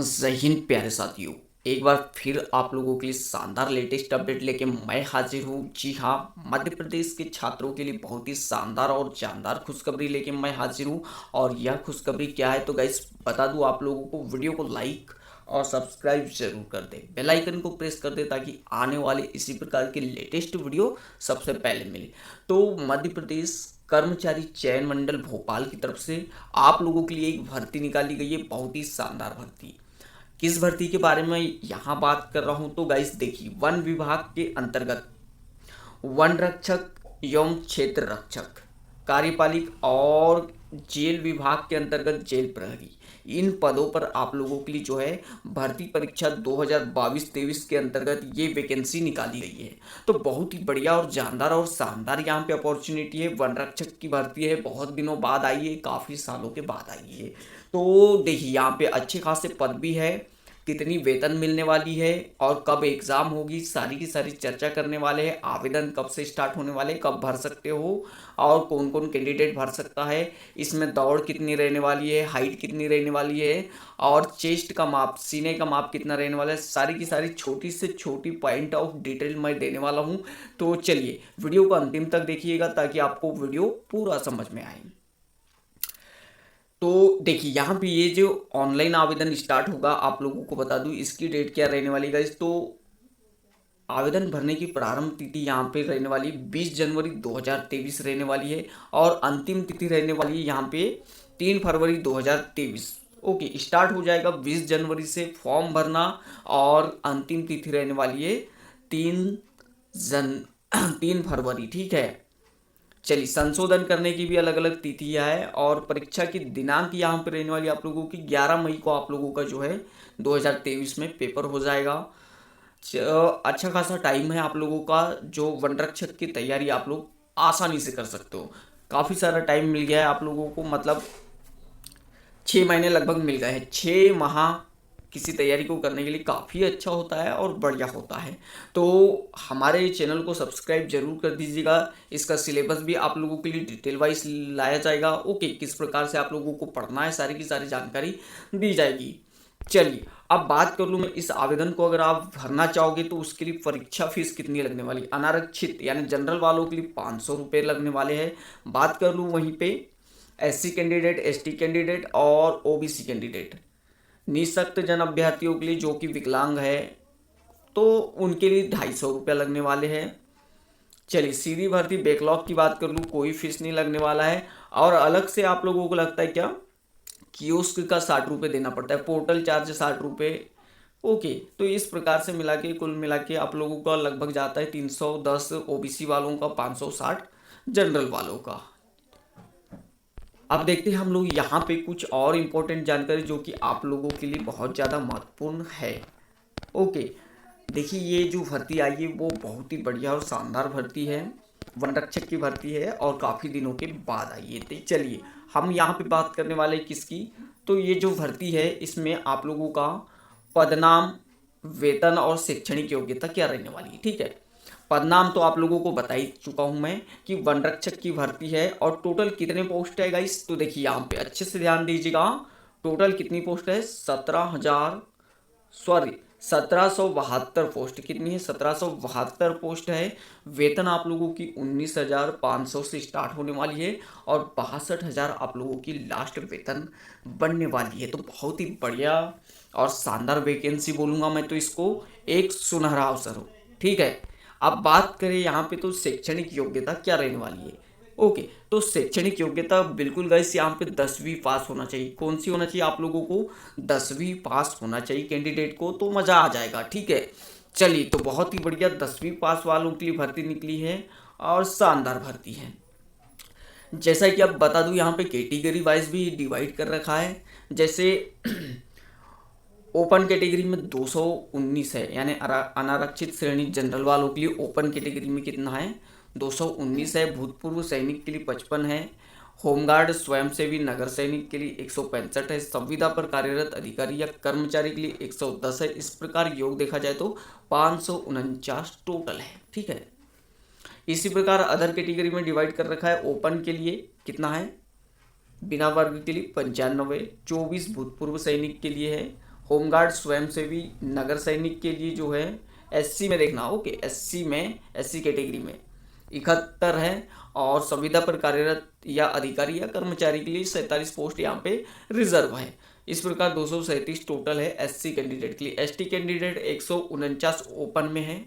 जय हिंद प्यारे साथियों। एक बार फिर आप लोगों के लिए शानदार लेटेस्ट अपडेट लेके मैं हाजिर हूँ। जी हाँ, मध्य प्रदेश के छात्रों के लिए बहुत ही शानदार और जानदार खुशखबरी लेके मैं हाजिर हूँ। और यह खुशखबरी क्या है तो गाइस बता दूँ आप लोगों को। वीडियो को लाइक और सब्सक्राइब जरूर कर दे, बेल आइकन को प्रेस कर दे ताकि आने वाले इसी प्रकार के लेटेस्ट वीडियो सबसे पहले मिले। तो मध्य प्रदेश कर्मचारी चयन मंडल भोपाल की तरफ से आप लोगों के लिए एक भर्ती निकाली गई है, बहुत ही शानदार भर्ती। किस भर्ती के बारे में यहाँ बात कर रहा हूँ तो गाइस देखिए, वन विभाग के अंतर्गत वन रक्षक एवं क्षेत्र रक्षक, कार्यपालिक और जेल विभाग के अंतर्गत जेल प्रहरी, इन पदों पर आप लोगों के लिए जो है भर्ती परीक्षा 2022-23 के अंतर्गत ये वैकेंसी निकाली गई है। तो बहुत ही बढ़िया और जानदार और शानदार यहाँ पे अपॉर्चुनिटी है। वन रक्षक की भर्ती है, बहुत दिनों बाद आई है, काफ़ी सालों के बाद आई है। तो देखिए यहाँ पे अच्छे खासे पद भी है, कितनी वेतन मिलने वाली है और कब एग्ज़ाम होगी, सारी की सारी चर्चा करने वाले हैं। आवेदन कब से स्टार्ट होने वाले, कब भर सकते हो और कौन कौन कैंडिडेट भर सकता है, इसमें दौड़ कितनी रहने वाली है, हाइट कितनी रहने वाली है और चेस्ट का माप, सीने का माप कितना रहने वाला है, सारी की सारी छोटी से छोटी पॉइंट ऑफ डिटेल मैं देने वाला हूँ। तो चलिए वीडियो को अंतिम तक देखिएगा ताकि आपको वीडियो पूरा समझ में आए। तो देखिए यहाँ पे ये जो ऑनलाइन आवेदन स्टार्ट होगा, आप लोगों को बता दूँ इसकी डेट क्या रहने वाली है। तो आवेदन भरने की प्रारंभ तिथि यहाँ पे रहने वाली 20 जनवरी 2023 रहने वाली है और अंतिम तिथि रहने वाली है यहाँ पे 3 फरवरी 2023। ओके, स्टार्ट हो जाएगा 20 जनवरी से फॉर्म भरना और अंतिम तिथि रहने वाली है 3 जन 3 फरवरी। ठीक है, चलिए संशोधन करने की भी अलग अलग तिथियां है और परीक्षा की दिनांक यहाँ पे रहने वाली आप लोगों की 11 मई को आप लोगों का जो है 2023 में पेपर हो जाएगा। अच्छा खासा टाइम है आप लोगों का, जो वन रक्षक की तैयारी आप लोग आसानी से कर सकते हो। काफ़ी सारा टाइम मिल गया है आप लोगों को, मतलब 6 महीने लगभग मिल गए हैं। 6 माह किसी तैयारी को करने के लिए काफ़ी अच्छा होता है और बढ़िया होता है। तो हमारे चैनल को सब्सक्राइब जरूर कर दीजिएगा। इसका सिलेबस भी आप लोगों के लिए डिटेल वाइज लाया जाएगा। ओके, किस प्रकार से आप लोगों को पढ़ना है, सारी की सारी जानकारी दी जाएगी। चलिए अब बात कर लूँ मैं, इस आवेदन को अगर आप भरना चाहोगे तो उसके लिए परीक्षा फीस कितनी लगने वाली। अनारक्षित यानी जनरल वालों के लिए 500 रुपये लगने वाले हैं। बात कर लूँ वहीं पे एससी कैंडिडेट, एसटी कैंडिडेट और ओबीसी कैंडिडेट, निःशक्त जन अभ्यर्थियों के लिए जो कि विकलांग है तो उनके लिए 250 रुपया लगने वाले हैं। चलिए सीधी भर्ती बैकलॉग की बात कर लूँ, कोई फीस नहीं लगने वाला है। और अलग से आप लोगों को लगता है क्या, कियोस्क का 60 रुपये देना पड़ता है, पोर्टल चार्ज 60 रुपये। ओके, तो इस प्रकार से मिला के कुल मिला के आप लोगों का लगभग जाता है 310 ओबीसी वालों का, 560 जनरल वालों का। अब देखते हैं हम लोग यहाँ पे कुछ और इम्पोर्टेंट जानकारी जो कि आप लोगों के लिए बहुत ज़्यादा महत्वपूर्ण है। ओके, देखिए ये जो भर्ती आई है वो बहुत ही बढ़िया और शानदार भर्ती है, वन रक्षक की भर्ती है और काफ़ी दिनों के बाद आई है। तो चलिए हम यहाँ पे बात करने वाले हैं किसकी, तो ये जो भर्ती है इसमें आप लोगों का पदनाम, वेतन और शैक्षणिक योग्यता क्या रहने वाली है। ठीक है, पदनाम तो आप लोगों को बता ही चुका हूं मैं कि वन रक्षक की भर्ती है और टोटल कितने पोस्ट है गाइस, तो देखिए यहाँ पे अच्छे से ध्यान दीजिएगा। टोटल कितनी पोस्ट है, 1772 पोस्ट। कितनी है, 1772 पोस्ट है। वेतन आप लोगों की 19,500 से स्टार्ट होने वाली है और 62,000 आप लोगों की लास्ट वेतन बनने वाली है। तो बहुत ही बढ़िया और शानदार वैकेंसी बोलूँगा मैं तो इसको, एक सुनहरा अवसर हो। ठीक है, अब बात करें यहाँ पे तो शैक्षणिक योग्यता क्या रहने वाली है। ओके, तो शैक्षणिक योग्यता बिल्कुल गाइस यहाँ पे 10वीं पास होना चाहिए। कौन सी होना चाहिए आप लोगों को, 10वीं पास होना चाहिए कैंडिडेट को, तो मज़ा आ जाएगा। ठीक है, चलिए तो बहुत ही बढ़िया 10वीं पास वालों के लिए भर्ती निकली है और शानदार भर्ती है। जैसा कि अब बता दूं यहाँ पे कैटेगरी वाइज भी डिवाइड कर रखा है। जैसे ओपन कैटेगरी में 219 है, यानी अनारक्षित श्रेणी जनरल वालों के लिए ओपन कैटेगरी में कितना है, 219 है। भूतपूर्व सैनिक के लिए 55 है। होमगार्ड, स्वयंसेवी, नगर सैनिक के लिए 165 है। संविदा पर कार्यरत अधिकारी या कर्मचारी के लिए 110 है। इस प्रकार योग देखा जाए तो 549 टोटल है। ठीक है, इसी प्रकार अदर कैटेगरी में डिवाइड कर रखा है। ओपन के लिए कितना है, बिना वर्ग के लिए 95, 24 भूतपूर्व सैनिक के लिए है। होमगार्ड स्वयंसेवी नगर सैनिक के लिए जो है एससी में देखना, ओके, एससी में, एससी कैटेगरी में 71 है, और संविदा पर कार्यरत या अधिकारी या कर्मचारी के लिए 47 पोस्ट यहाँ पे रिजर्व है। इस प्रकार 237 टोटल है एससी कैंडिडेट के लिए। एसटी कैंडिडेट 149 ओपन में है,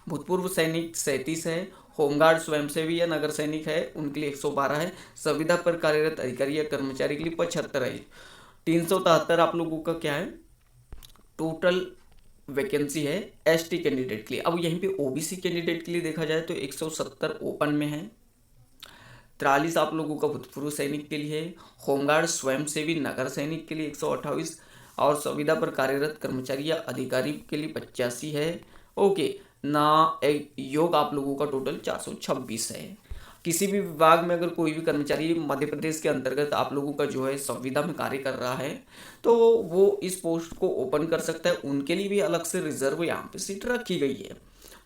भूतपूर्व सैनिक 37 है, होमगार्ड स्वयंसेवी या नगर सैनिक है उनके लिए 112 है, संविदा पर कार्यरत अधिकारी या कर्मचारी के लिए 75 है। 373 आप लोगों का क्या है टोटल वैकेंसी है एसटी कैंडिडेट के लिए। अब यहीं पे ओबीसी कैंडिडेट के लिए देखा जाए तो 170 ओपन में है, 43 आप लोगों का भूतपूर्व सैनिक के लिए है, होमगार्ड स्वयंसेवी नगर सैनिक के लिए 128, और संविदा पर कार्यरत कर्मचारी या अधिकारी के लिए 85 है। ओके ना, योग आप लोगों का टोटल 426 है। किसी भी विभाग में अगर कोई भी कर्मचारी मध्य प्रदेश के अंतर्गत आप लोगों का जो है संविदा में कार्य कर रहा है तो वो इस पोस्ट को ओपन कर सकता है, उनके लिए भी अलग से रिजर्व यहाँ पे सीट रखी गई है।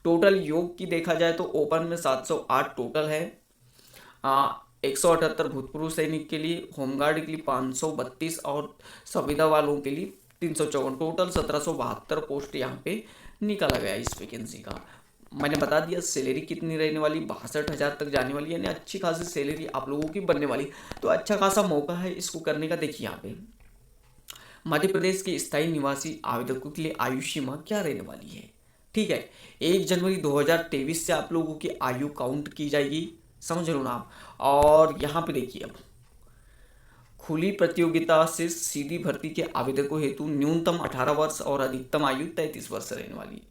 टोटल योग की देखा जाए तो ओपन में 708 टोटल है, 178 भूतपूर्व सैनिक के लिए, होमगार्ड के लिए 532 और संविदा वालों के लिए 354, टोटल 1772 पोस्ट यहाँ पे निकाला गया इस वैकेंसी का। मैंने बता दिया सैलरी कितनी रहने वाली, 62,000 तक जाने वाली, यानी अच्छी खासी सैलरी आप लोगों की बनने वाली। तो अच्छा खासा मौका है इसको करने का। देखिए यहाँ पे मध्य प्रदेश के स्थायी निवासी आवेदकों के लिए आयु सीमा क्या रहने वाली है, ठीक है। 1 जनवरी 2023 से आप लोगों की आयु काउंट की जाएगी, समझ लो ना आप। और यहाँ पे देखिए अब खुली प्रतियोगिता से सीधी भर्ती के आवेदकों हेतु न्यूनतम 18 वर्ष और अधिकतम आयु 33 वर्ष रहने वाली।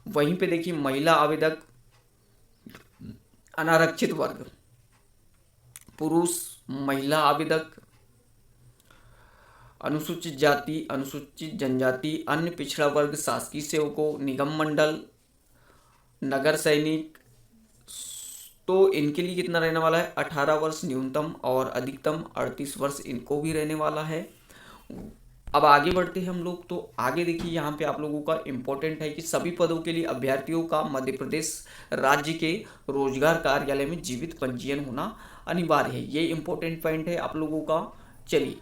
वहीं पे देखिए महिला आवेदक, अनारक्षित वर्ग, पुरुष महिला आवेदक, अनुसूचित जाति, अनुसूचित जनजाति, अन्य पिछड़ा वर्ग, शासकीय सेवकों, निगम मंडल, नगर सैनिक, तो इनके लिए कितना रहने वाला है 18 वर्ष न्यूनतम और अधिकतम 38 वर्ष इनको भी रहने वाला है। अब आगे बढ़ते हैं हम लोग। तो आगे देखिए यहाँ पे आप लोगों का इम्पोर्टेंट है कि सभी पदों के लिए अभ्यर्थियों का मध्य प्रदेश राज्य के रोजगार कार्यालय में जीवित पंजीयन होना अनिवार्य है। ये इम्पोर्टेंट पॉइंट है आप लोगों का। चलिए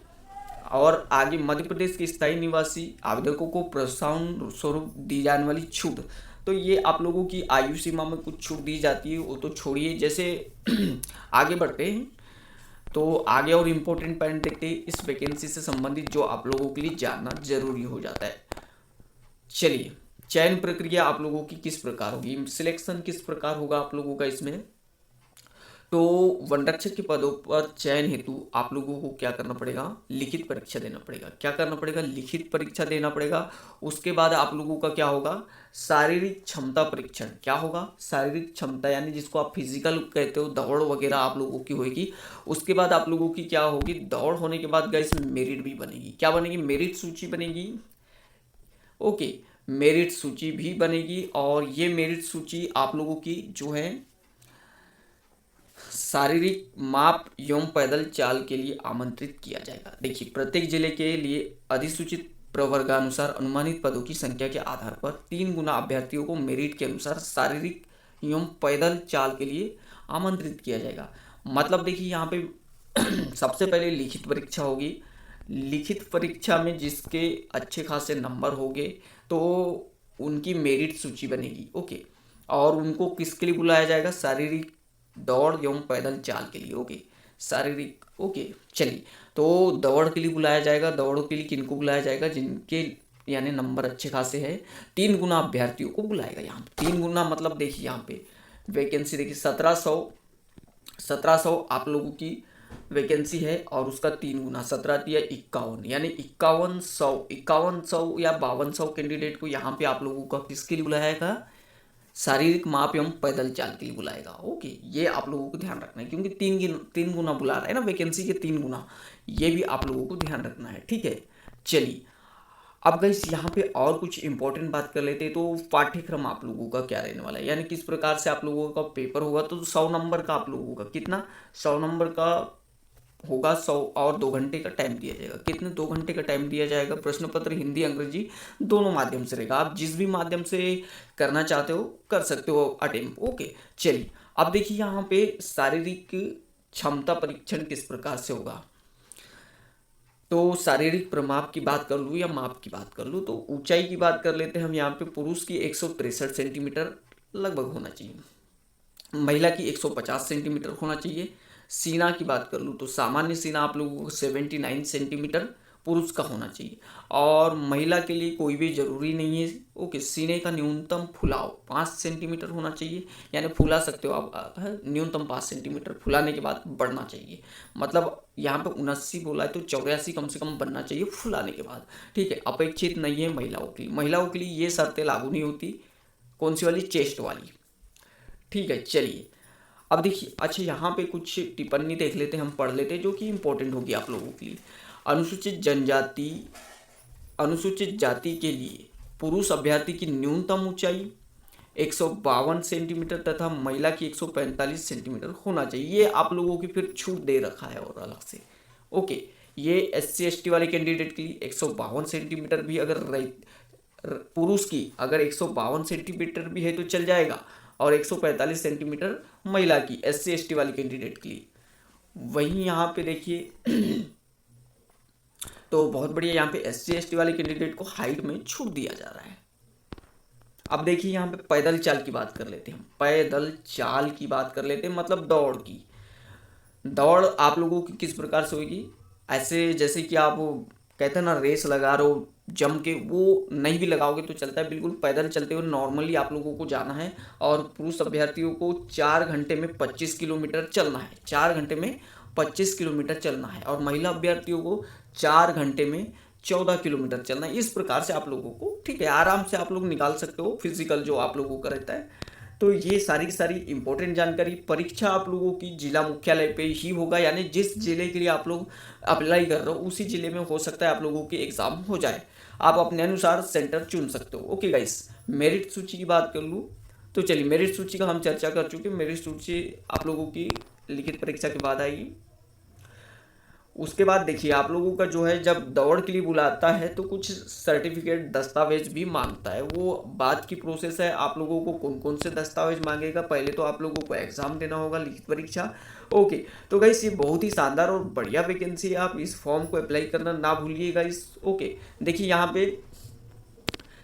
और आगे मध्य प्रदेश के स्थायी निवासी आवेदकों को प्रोत्साहन स्वरूप दी जाने वाली छूट, तो ये आप लोगों की आयु सीमा में कुछ छूट दी जाती है, वो तो छोड़िए। जैसे आगे बढ़ते हैं तो आगे और इम्पोर्टेंट पॉइंट देखते हैं इस वैकेंसी से संबंधित जो आप लोगों के लिए जानना जरूरी हो जाता है। चलिए चयन प्रक्रिया आप लोगों की किस प्रकार होगी, सिलेक्शन किस प्रकार होगा आप लोगों का इसमें। तो वन रक्षक के पदों पर चयन हेतु आप लोगों को क्या करना पड़ेगा, लिखित परीक्षा देना पड़ेगा। क्या करना पड़ेगा, लिखित परीक्षा देना पड़ेगा। उसके बाद आप लोगों का क्या होगा, शारीरिक क्षमता परीक्षण। क्या होगा, शारीरिक क्षमता, यानी जिसको आप फिजिकल कहते हो, दौड़ वगैरह आप लोगों की होगी। उसके बाद आप लोगों की क्या होगी, दौड़ होने के बाद गाइस मेरिट भी बनेगी। क्या बनेगी, मेरिट सूची बनेगी। ओके, मेरिट सूची भी बनेगी और ये मेरिट सूची आप लोगों की जो है शारीरिक माप एवं पैदल चाल के लिए आमंत्रित किया जाएगा। देखिए प्रत्येक जिले के लिए अधिसूचित प्रवर्गानुसार अनुमानित पदों की संख्या के आधार पर 3 गुना अभ्यर्थियों को मेरिट के अनुसार शारीरिक एवं पैदल चाल के लिए आमंत्रित किया जाएगा। मतलब देखिए यहाँ पे सबसे पहले लिखित परीक्षा होगी। लिखित परीक्षा में जिसके अच्छे खासे नंबर होंगे तो उनकी मेरिट सूची बनेगी। ओके, और उनको किसके लिए बुलाया जाएगा, शारीरिक दौड़ एवं पैदल चाल के लिए। ओके, शारीरिक। ओके चलिए, तो दौड़ के लिए बुलाया जाएगा। दौड़ के लिए किनको बुलाया जाएगा, जिनके यानी नंबर अच्छे खासे है। 3 गुना अभ्यर्थियों को बुलाएगा। यहाँ पे 3 गुना मतलब देखिए यहाँ पे वैकेंसी देखिए 1700 आप लोगों की वैकेंसी है और उसका 3 गुना 17 या 51, यानी 5100 या 5200 कैंडिडेट को यहाँ पे आप लोगों का किसके लिए बुलाया जाएगा, शारीरिक माप एवं पैदल चाल के लिए बुलाएगा। ओके, ये आप लोगों को ध्यान रखना है क्योंकि 3 गुना बुला रहा है ना वैकेंसी के 3 गुना, ये भी आप लोगों को ध्यान रखना है। ठीक है, चलिए अब गाइस यहाँ पे और कुछ इंपॉर्टेंट बात कर लेते हैं। तो पाठ्यक्रम आप लोगों का क्या रहने वाला है, यानी किस प्रकार से आप लोगों का पेपर होगा। तो 100 नंबर का आप लोगों का कितना, 100 नंबर का होगा 100 और 2 घंटे का टाइम दिया जाएगा। कितने, 2 घंटे का टाइम दिया जाएगा। प्रश्न पत्र हिंदी अंग्रेजी दोनों माध्यम से रहेगा। आप जिस भी माध्यम से करना चाहते हो कर सकते हो अटेम्प्ट। ओके चलिए अब देखिए यहाँ पे शारीरिक क्षमता परीक्षण किस प्रकार से होगा। तो शारीरिक प्रमाप की बात कर लूँ या माप की बात कर लूँ, तो ऊंचाई की बात कर लेते हैं हम यहाँ पे। पुरुष की 163 सेंटीमीटर लगभग होना चाहिए, महिला की 150 सेंटीमीटर होना चाहिए। सीना की बात कर लूँ तो सामान्य सीना आप लोगों को 79 सेंटीमीटर पुरुष का होना चाहिए, और महिला के लिए कोई भी जरूरी नहीं है। ओके, सीने का न्यूनतम फुलाव 5 सेंटीमीटर होना चाहिए, यानी फुला सकते हो आप, न्यूनतम 5 सेंटीमीटर, फुलाने के बाद बढ़ना चाहिए। मतलब यहाँ पे 79 बोला है तो 84 कम से कम बनना चाहिए फुलाने के बाद। ठीक है, अपेक्षित नहीं है महिलाओं के लिए। महिलाओं के लिए ये शर्तें लागू नहीं होती। कौन सी वाली? चेस्ट वाली। ठीक है, चलिए अब देखिए। अच्छा, यहाँ पे कुछ टिप्पणी देख लेते हैं, हम पढ़ लेते हैं, जो कि इंपॉर्टेंट होगी आप लोगों के लिए। अनुसूचित जनजाति, अनुसूचित जाति के लिए पुरुष अभ्यर्थी की न्यूनतम ऊंचाई 152 सेंटीमीटर तथा महिला की 145 सेंटीमीटर होना चाहिए। ये आप लोगों की फिर छूट दे रखा है और अलग से। ओके, ये SC ST वाले कैंडिडेट के लिए 152 सेंटीमीटर भी अगर पुरुष की अगर 152 सेंटीमीटर भी है तो चल जाएगा, और 145 सेंटीमीटर महिला की SC ST वाली कैंडिडेट के लिए। वहीं यहाँ पे देखिए तो बहुत बढ़िया, यहाँ पे SC ST वाले कैंडिडेट को हाइट में छूट दिया जा रहा है। अब देखिए यहाँ पे पैदल चाल की बात कर लेते हैं, हम पैदल चाल की बात कर लेते हैं, मतलब दौड़ की। दौड़ आप लोगों की किस प्रकार से होगी? ऐसे जैसे कि आप कहते हैं ना, रेस लगा रहे हो जम के, वो नहीं भी लगाओगे तो चलता है। बिल्कुल पैदल चलते हुए नॉर्मली आप लोगों को जाना है, और पुरुष अभ्यर्थियों को 4 घंटे में 25 किलोमीटर चलना है। 4 घंटे में 25 किलोमीटर चलना है, और महिला अभ्यर्थियों को 4 घंटे में 14 किलोमीटर चलना है। इस प्रकार से आप लोगों को, ठीक है, आराम से आप लोग निकाल सकते हो फिजिकल जो आप लोगों का रहता है। तो ये सारी की सारी इंपॉर्टेंट जानकारी। परीक्षा आप लोगों की जिला मुख्यालय पे ही होगा, यानी जिस जिले के लिए आप लोग अप्लाई कर रहे हो उसी जिले में हो सकता है आप लोगों की एग्जाम हो जाए। आप अपने अनुसार सेंटर चुन सकते हो। ओके गाइस, मेरिट सूची की बात कर लूँ तो चलिए, मेरिट सूची का हम चर्चा कर चुके। मेरिट सूची आप लोगों की लिखित परीक्षा के बाद आएगी। उसके बाद देखिए आप लोगों का जो है, जब दौड़ के लिए बुलाता है तो कुछ सर्टिफिकेट दस्तावेज भी मांगता है। वो बात की प्रोसेस है। आप लोगों को कौन कौन से दस्तावेज मांगेगा, पहले तो आप लोगों को एग्जाम देना होगा, लिखित परीक्षा। ओके, तो गाइस ये बहुत ही शानदार और बढ़िया वैकेंसी है। आप इस फॉर्म को अप्लाई करना ना भूलिएगा इस। ओके, देखिए यहाँ पे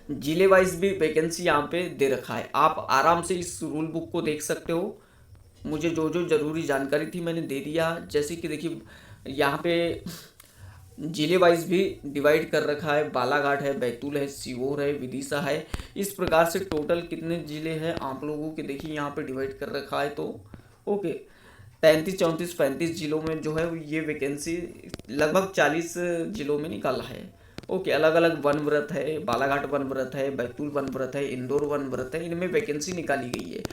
जिले वाइज भी वैकेंसी यहाँ पे दे रखा है। आप आराम से इस रूल बुक को देख सकते हो। मुझे जो जो ज़रूरी जानकारी थी मैंने दे दिया। जैसे कि देखिए यहाँ पे जिले वाइज भी डिवाइड कर रखा है। बालाघाट है, बैतूल है, सीहोर है, विदिशा है। इस प्रकार से टोटल कितने जिले हैं आप लोगों के देखिए यहाँ पे डिवाइड कर रखा है। तो ओके, 33, 34, 35 जिलों में जो है ये वैकेंसी लगभग 40 जिलों में निकाला है। ओके, अलग अलग वन व्रत है, बालाघाट वन व्रत है, बैतूल वन व्रत है, इंदौर वन व्रत है, इनमें वैकेंसी निकाली गई है।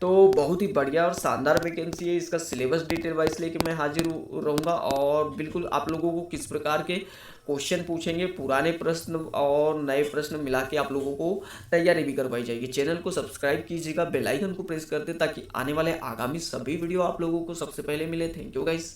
तो बहुत ही बढ़िया और शानदार वैकेंसी है। इसका सिलेबस डिटेल वाइज लेके मैं हाजिर रहूँगा, और बिल्कुल आप लोगों को किस प्रकार के क्वेश्चन पूछेंगे, पुराने प्रश्न और नए प्रश्न मिला के आप लोगों को तैयारी भी करवाई जाएगी। चैनल को सब्सक्राइब कीजिएगा, बेल आइकन को प्रेस कर दे ताकि आने वाले आगामी सभी वीडियो आप लोगों को सबसे पहले मिले। Thank you guys.